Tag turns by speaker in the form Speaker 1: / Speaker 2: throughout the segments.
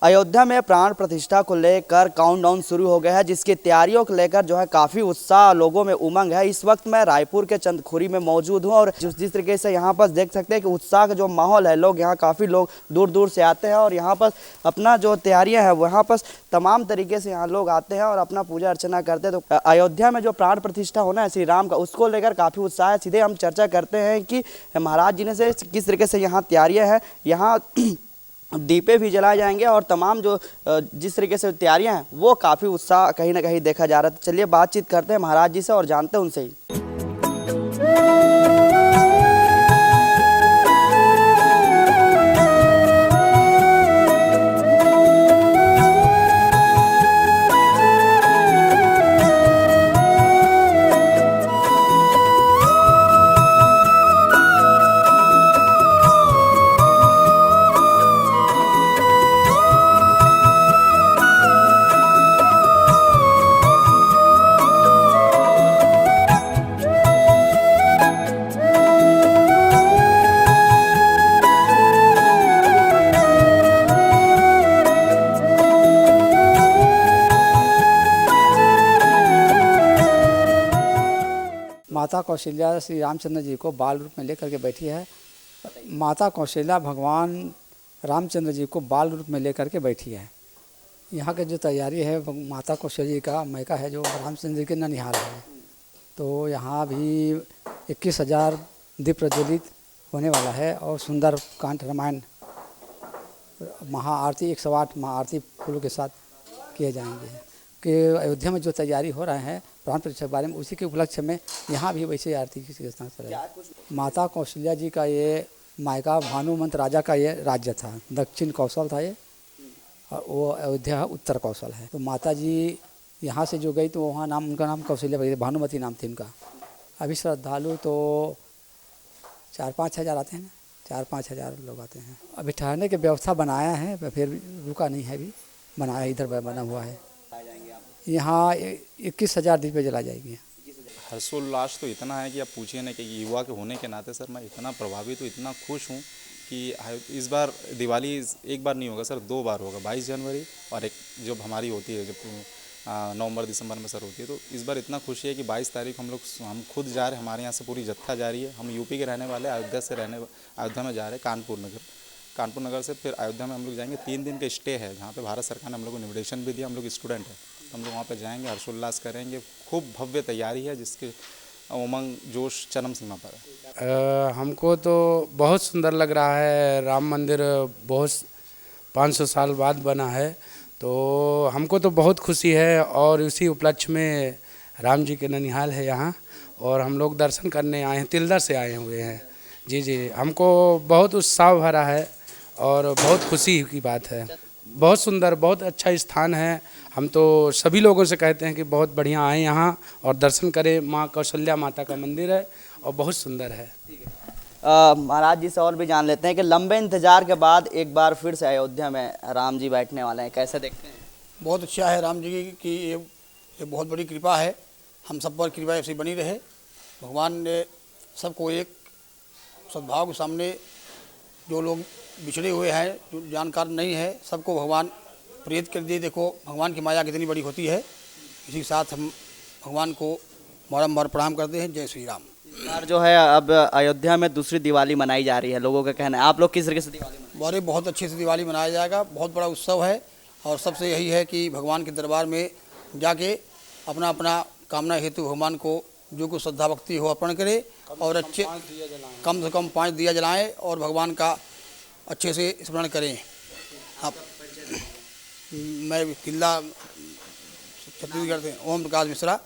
Speaker 1: अयोध्या में प्राण प्रतिष्ठा को लेकर काउंटडाउन शुरू हो गया है, जिसकी तैयारियों को लेकर जो है काफ़ी उत्साह लोगों में उमंग है। इस वक्त मैं रायपुर के चंदखुरी में मौजूद हूं और जिस तरीके से यहां पर देख सकते हैं कि उत्साह का जो माहौल है, लोग यहां काफ़ी लोग दूर दूर से आते हैं और यहां पर अपना जो तैयारियां हैं वहां पर तमाम तरीके से यहाँ लोग आते हैं और अपना पूजा अर्चना करते हैं। तो अयोध्या में जो प्राण प्रतिष्ठा होना है श्री राम का, उसको लेकर काफ़ी उत्साह है। सीधे हम चर्चा करते हैं कि महाराज जी ने से किस तरीके से यहाँ तैयारियाँ हैं। यहाँ दीपे भी जलाए जाएंगे और तमाम जो जिस तरीके से तैयारियां हैं वो काफ़ी उत्साह कहीं ना कहीं देखा जा रहा है। तो चलिए बातचीत करते हैं महाराज जी से और जानते हैं उनसे ही।
Speaker 2: माता कौशल्या श्री रामचंद्र जी को बाल रूप में लेकर के बैठी है। माता कौशल्या भगवान रामचंद्र जी को बाल रूप में लेकर के बैठी है। यहाँ की जो तैयारी है माता कौशल्या जी का मैका है जो रामचंद्र जी के ननिहाल है। तो यहाँ भी 21,000 दीप प्रज्वलित होने वाला है और सुंदर कांड रामायण महाआरती 108 महाआरती फूलों के साथ किए जाएंगे। कि अयोध्या में जो तैयारी हो रहा है प्राण प्रतिष्ठा के बारे में, उसी के उपलक्ष्य में यहाँ भी वैसे आरती की व्यवस्था करें। माता कौशल्या जी का ये मायका भानुमंत राजा का ये राज्य था, दक्षिण कौशल था ये, और वो अयोध्या उत्तर कौशल है। तो माता जी यहाँ से जो गई तो वहाँ नाम उनका नाम कौशल्या पड़ी, भानुमती नाम थी उनका। अभी श्रद्धालु तो 4-5 हज़ार आते हैं ना, 4-5 हज़ार लोग आते हैं। अभी ठहरने की व्यवस्था बनाया है, फिर रुका नहीं है, अभी बनाया इधर बना हुआ है। यहाँ 21,000 दीपे जला जाएगी।
Speaker 3: हर्षोल्लास तो इतना है कि आप पूछिए ना कि युवा के होने के नाते सर मैं इतना प्रभावित हूँ, इतना खुश हूँ कि इस बार दिवाली एक बार नहीं होगा सर, 2 बार होगा। 22 जनवरी और एक जब हमारी होती है, जब नवंबर दिसंबर में सर होती है। तो इस बार इतना खुशी है कि 22 तारीख हम खुद जा रहे हैं, हमारे यहाँ से पूरी जत्था जा रही है। हम यूपी के रहने वाले, अयोध्या में जा रहे हैं, कानपुर नगर से फिर अयोध्या में हम लोग जाएंगे। 3 दिन का स्टे है जहाँ पे भारत सरकार ने हम लोग को इन्विटेशन भी दिया। हम लोग स्टूडेंट हैं, हम लोग वहाँ पे जाएंगे, हर्षोल्लास करेंगे। खूब भव्य तैयारी है जिसके उमंग जोश चरम सीमा पर है।
Speaker 4: हमको तो बहुत सुंदर लग रहा है। राम मंदिर बहुत 500 साल बाद बना है, तो हमको तो बहुत खुशी है। और उसी उपलक्ष्य में राम जी के ननिहाल है यहाँ, और हम लोग दर्शन करने आए हैं, तिलदा से आए हुए हैं। जी, हमको बहुत उत्साह भरा है और बहुत खुशी की बात है। बहुत सुंदर, बहुत अच्छा स्थान है। हम तो सभी लोगों से कहते हैं कि बहुत बढ़िया आए यहाँ और दर्शन करें। माँ कौशल्या माता का मंदिर है और बहुत सुंदर है।
Speaker 1: महाराज जी से और भी जान लेते हैं कि लंबे इंतजार के बाद एक बार फिर से अयोध्या में राम जी बैठने वाले हैं, कैसे देखते हैं?
Speaker 5: बहुत अच्छा है राम जी की ये बहुत बड़ी कृपा है। हम सब पर कृपा ऐसी बनी रहे। भगवान ने सबको एक सद्भाव के सामने, जो लोग बिछड़े हुए हैं, जो जानकार नहीं है, सबको भगवान प्रेरित कर दिए। देखो भगवान की माया कितनी बड़ी होती है। इसी के साथ हम भगवान को बारम्बार प्रणाम करते हैं। जय श्री राम।
Speaker 1: यार जो है अब अयोध्या में दूसरी दिवाली मनाई जा रही है, लोगों का कहना है। आप लोग किस तरीके से दिवाली मनाएंगे?
Speaker 5: बहुत अच्छे से दिवाली मनाया जाएगा। बहुत बड़ा उत्सव है और सबसे यही है कि भगवान के दरबार में जाके अपना अपना कामना हेतु भगवान को जो कुछ श्रद्धा भक्ति हो अर्पण करे और अच्छे कम से कम 5 दिया जलाएं और भगवान का अच्छे से स्मरण करें। आप मैं तिल्दा छत्तीसगढ़ से ओम प्रकाश मिश्रा,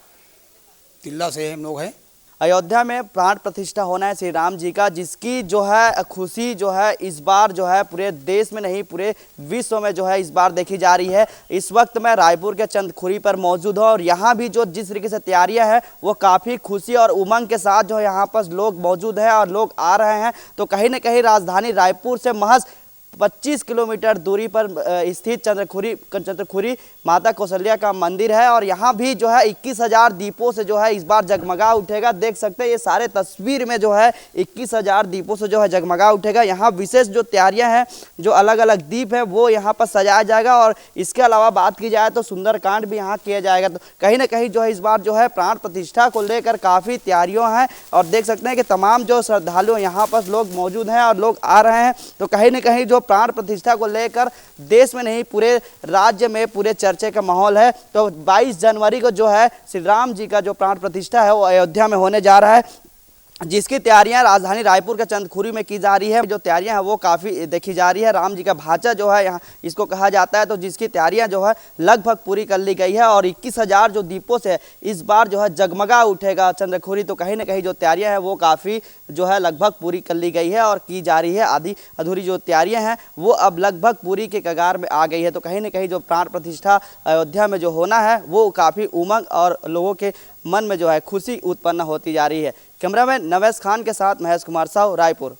Speaker 5: तिल्दा से हम लोग हैं।
Speaker 1: अयोध्या में प्राण प्रतिष्ठा होना है श्री राम जी का, जिसकी जो है खुशी जो है इस बार जो है पूरे देश में नहीं पूरे विश्व में जो है इस बार देखी जा रही है। इस वक्त मैं रायपुर के चंदखुरी पर मौजूद हूँ और यहाँ भी जो जिस तरीके से तैयारियां हैं वो काफ़ी खुशी और उमंग के साथ जो है यहाँ पर लोग मौजूद हैं और लोग आ रहे हैं। तो कहीं ना कहीं राजधानी रायपुर से महज 25 किलोमीटर दूरी पर स्थित चंद्रखुरी माता कौशल्या का मंदिर है और यहाँ भी जो है 21,000 दीपों से जो है इस बार जगमगा उठेगा। देख सकते हैं ये सारे तस्वीर में जो है 21,000 दीपों से जो है जगमगा उठेगा। यहाँ विशेष जो तैयारियां हैं, जो अलग अलग दीप है वो यहाँ पर सजाया जाएगा और इसके अलावा बात की जाए तो सुंदरकांड भी यहाँ किया जाएगा। तो कहीं ना कहीं जो है इस बार जो है प्राण प्रतिष्ठा को लेकर काफ़ी तैयारियां हैं और देख सकते हैं कि तमाम जो श्रद्धालु यहाँ पर लोग मौजूद हैं और लोग आ रहे हैं। तो कहीं ना कहीं जो प्राण प्रतिष्ठा को लेकर देश में नहीं पूरे राज्य में पूरे चर्चे का माहौल है। तो 22 जनवरी को जो है श्री राम जी का जो प्राण प्रतिष्ठा है वो अयोध्या में होने जा रहा है, जिसकी तैयारियां राजधानी रायपुर के चंदखुरी में की जा रही है। जो तैयारियां हैं वो काफ़ी देखी जा रही है। राम जी का भाचा जो है यहाँ इसको कहा जाता है, तो जिसकी तैयारियां जो है लगभग पूरी कर ली गई है और 21,000 जो दीपों से इस बार जो है जगमगा उठेगा चंद्रखुरी। तो कहीं ना कहीं जो तैयारियां हैं वो काफ़ी जो है लगभग पूरी कर ली गई है और की जा रही है। आधी अधूरी जो तैयारियां हैं वो अब लगभग पूरी के कगार में आ गई है। तो कहीं ना कहीं जो प्राण प्रतिष्ठा अयोध्या में जो होना है वो काफ़ी उमंग और लोगों के मन में जो है खुशी उत्पन्न होती जा रही है। कैमरामैन नवेश खान के साथ महेश कुमार साहू, रायपुर।